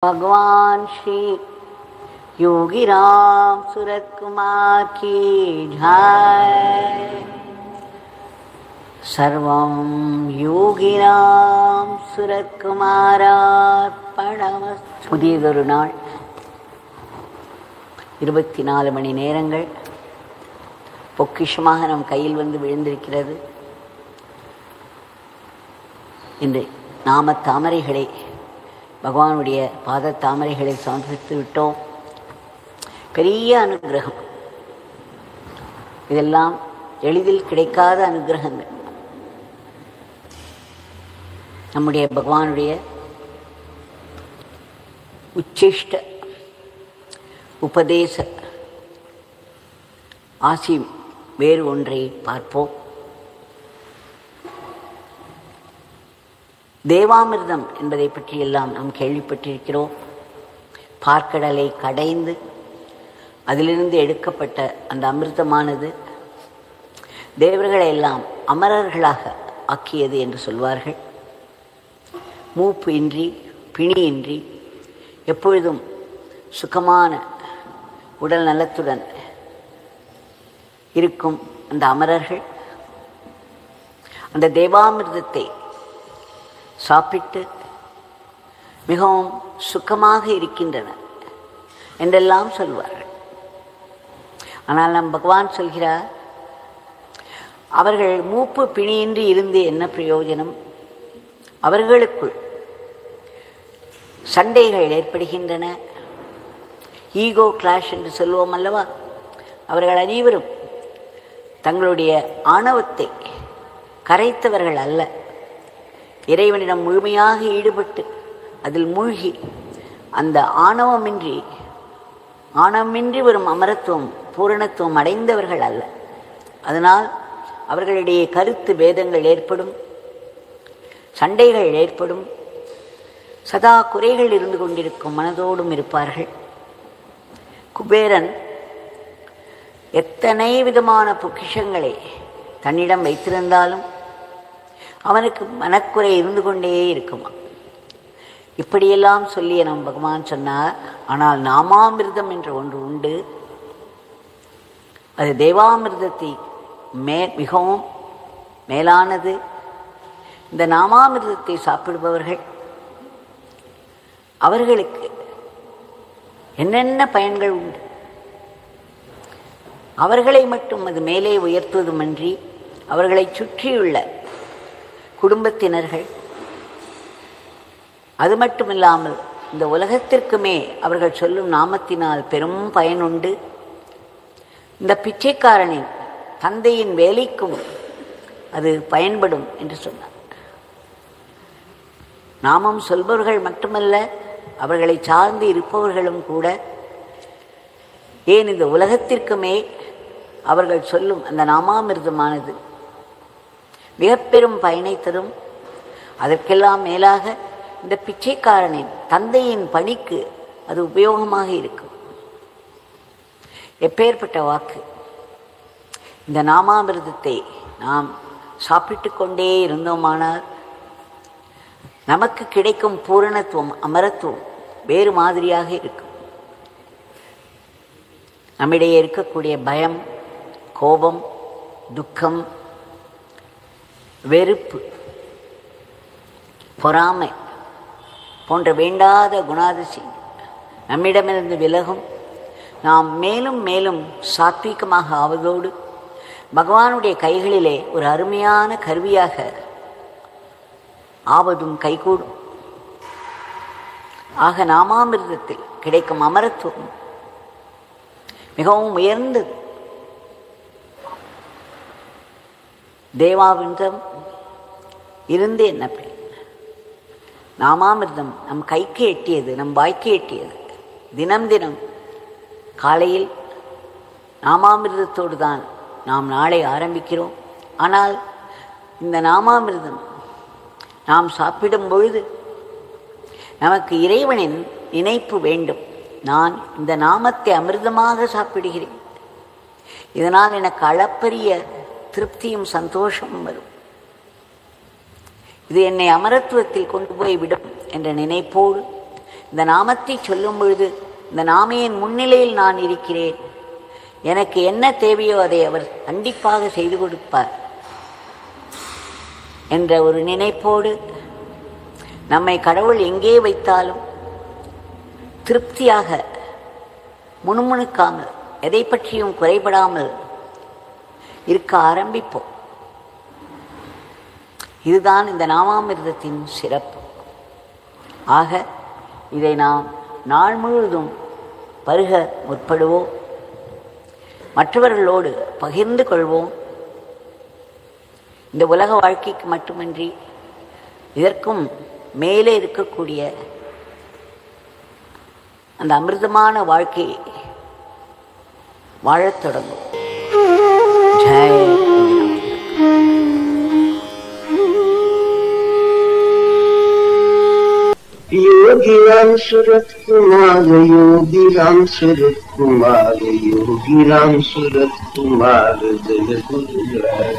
भगवान श्री योगी राम सूरत कुमार की जय। सर्वं योगी राम सूरत कुमारार्पणमस्तु। புதியதொரு நாள் 24 மணி நேரங்கள் பொக்கிஷமாக நம் கையில் வந்து விழுந்திருக்கிறது. இந்த நாம தாமரைகளை பகவானுடைய பாத தாமரைகளை சமர்ப்பித்து விட்டோம். பெரிய அனுகிரகம். இதெல்லாம் எளிதில் கிடைக்காத அனுகிரகங்கள். நம்முடைய பகவானுடைய உச்சிஷ்ட உபதேச ஆசி வேறு ஒன்றை பார்ப்போம். தேவாமிர்தம் என்பதை பற்றியெல்லாம் நாம் கேள்விப்பட்டிருக்கிறோம். பார்க்கடலை கடைந்து அதிலிருந்து எடுக்கப்பட்ட அந்த அமிர்தமானது தேவர்களை எல்லாம் அமரர்களாக ஆக்கியது என்று சொல்வார்கள். மூப்பு இன்றி பிணியின்றி எப்பொழுதும் சுகமான உடல் நலத்துடன் இருக்கும் அந்த அமரர்கள் அந்த தேவாமிர்தத்தை சாப்பிட்டு மிகவும் சுகமாக இருக்கின்றனர் என்றெல்லாம் சொல்வார்கள். ஆனால் நம் பகவான் சொல்கிறார், அவர்கள் மூப்பு பிணியின்றி இருந்து என்ன பிரயோஜனம்? அவர்களுக்குள் சண்டைகள் ஏற்படுகின்றன. ஈகோ கிளாஷ் என்று சொல்லுவோம் அல்லவா? அவர்கள் அனைவரும் தங்களுடைய ஆணவத்தை கரைத்தவர்கள் அல்ல. இறைவனிடம் முழுமையாக ஈடுபட்டு அதில் மூழ்கி அந்த ஆணவமின்றி வரும் அமரத்துவம் பூரணத்துவம் அடைந்தவர்கள் அல்ல. அதனால் அவர்களிடையே கருத்து பேதங்கள் ஏற்படும், சண்டைகள் ஏற்படும், சதா குறைகள் இருந்து கொண்டிருக்கும் மனதோடும் இருப்பார்கள். குபேரன் எத்தனை விதமான பொக்கிஷங்களை தன்னிடம் வைத்திருந்தாலும் அவனுக்கு மனக்குறை இருந்து கொண்டே இருக்குமா. இப்படியெல்லாம் சொல்லிய நம் பகவான் சொன்னார், ஆனால் நாமாமிர்தம் என்ற ஒன்று உண்டு. அது தேவாமிர்தத்தை மிகவும் மேலானது. இந்த நாமாமிர்தத்தை சாப்பிடுபவர்கள் அவர்களுக்கு என்னென்ன பயன்கள் உண்டு. அவர்களை மட்டும் அது மேலே உயர்த்துவதுமன்றி அவர்களை சுற்றியுள்ள குடும்பத்தினர்கள், அது மட்டுமில்லாமல் இந்த உலகத்திற்குமே அவர்கள் சொல்லும் நாமத்தினால் பெரும் பயனுண்டு. இந்த பிச்சைக்காரனின் தந்தையின் வேலைக்கும் அது பயன்படும் என்று சொன்னார். நாமம் சொல்பவர்கள் மட்டுமல்ல, அவர்களை சார்ந்து இருப்பவர்களும் கூட, ஏன் இந்த உலகத்திற்குமே அவர்கள் சொல்லும் அந்த நாமாமிர்தமானது மிக பெரும் பயனை தரும். அதற்கெல்லாம் மேலாக இந்த பிச்சைக்காரனின் தந்தையின் பணிக்கு அது உபயோகமாக இருக்கும். எப்பேற்பட்ட வாக்கு! இந்த நாமாமிர்தத்தை நாம் சாப்பிட்டு கொண்டே இருந்தோமானால் நமக்கு கிடைக்கும் பூரணத்துவம் அமரத்துவம் வேறு மாதிரியாக இருக்கும். நம்மிடையே இருக்கக்கூடிய பயம், கோபம், துக்கம், வெறுப்பு, பொறாமை போன்ற வேண்டாத குணாதிசயம் நம்மிடமிருந்து விலகும். நாம் மேலும் மேலும் சாத்வீகமாக ஆவதோடு பகவானுடைய கைகளிலே ஒரு அருமையான கருவியாக ஆவதும் கைகூடும். ஆக நாமாமிர்தத்தில் கிடைக்கும் அமரத்துவம் மிகவும் உயர்ந்தது. தேவாமிர்தம் இருந்து என்ன பயன்? நாமாமிர்தம் நம் கைக்கு எட்டியது, நம் வாய்க்கு எட்டியது. தினம் தினம் காலையில் நாமாமிர்தத்தோடு தான் நாம் நாளை ஆரம்பிக்கிறோம். ஆனால் இந்த நாமாமிர்தம் நாம் சாப்பிடும் பொழுது நமக்கு இறைவனின் நினைப்பு வேண்டும். நான் இந்த நாமத்தை அமிர்தமாக சாப்பிடுகிறேன், இதனால் எனக்கு அளப்பரிய திருப்தியும் சந்தோஷமும் வரும். இது என்னை அமரத்துவத்தில் கொண்டு போய் விடும் என்ற நினைப்போடு இந்த நாமத்தை சொல்லும் பொழுது இந்த நாமையின் முன்னிலையில் நான் இருக்கிறேன், எனக்கு என்ன தேவையோ அதை அவர் கண்டிப்பாக செய்து கொடுப்பார் என்ற ஒரு நினைப்போடு நம்மை கடவுள் எங்கே வைத்தாலும் திருப்தியாக முணுமுணுக்காமல் எதை பற்றியும் குறைபடாமல் இருக்க ஆரம்பிப்போம். இதுதான் இந்த நாமாமிர்தத்தின் சிறப்பு. ஆக இதை நாம் நாள் முழுவதும் பருக முற்படுவோம், மற்றவர்களோடு பகிர்ந்து கொள்வோம். இந்த உலக வாழ்க்கைக்கு மட்டுமின்றி இதற்கும் மேலே இருக்கக்கூடிய அந்த அமிர்தமான வாழ்க்கையை வாழத் தொடங்கும். ஜெய் योगी राम सूरत कुमार, योगी राम सूरत कुमार, योगी राम सूरत कुमार जय गुरुराय।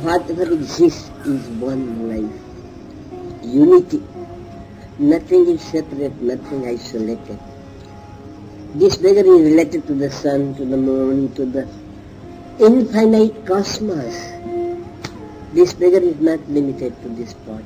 Whatever exists is one life, unity. Nothing is separate, nothing isolated. This beggar is related to the sun, to the moon, to the infinite cosmos. This beggar is not limited to this spot.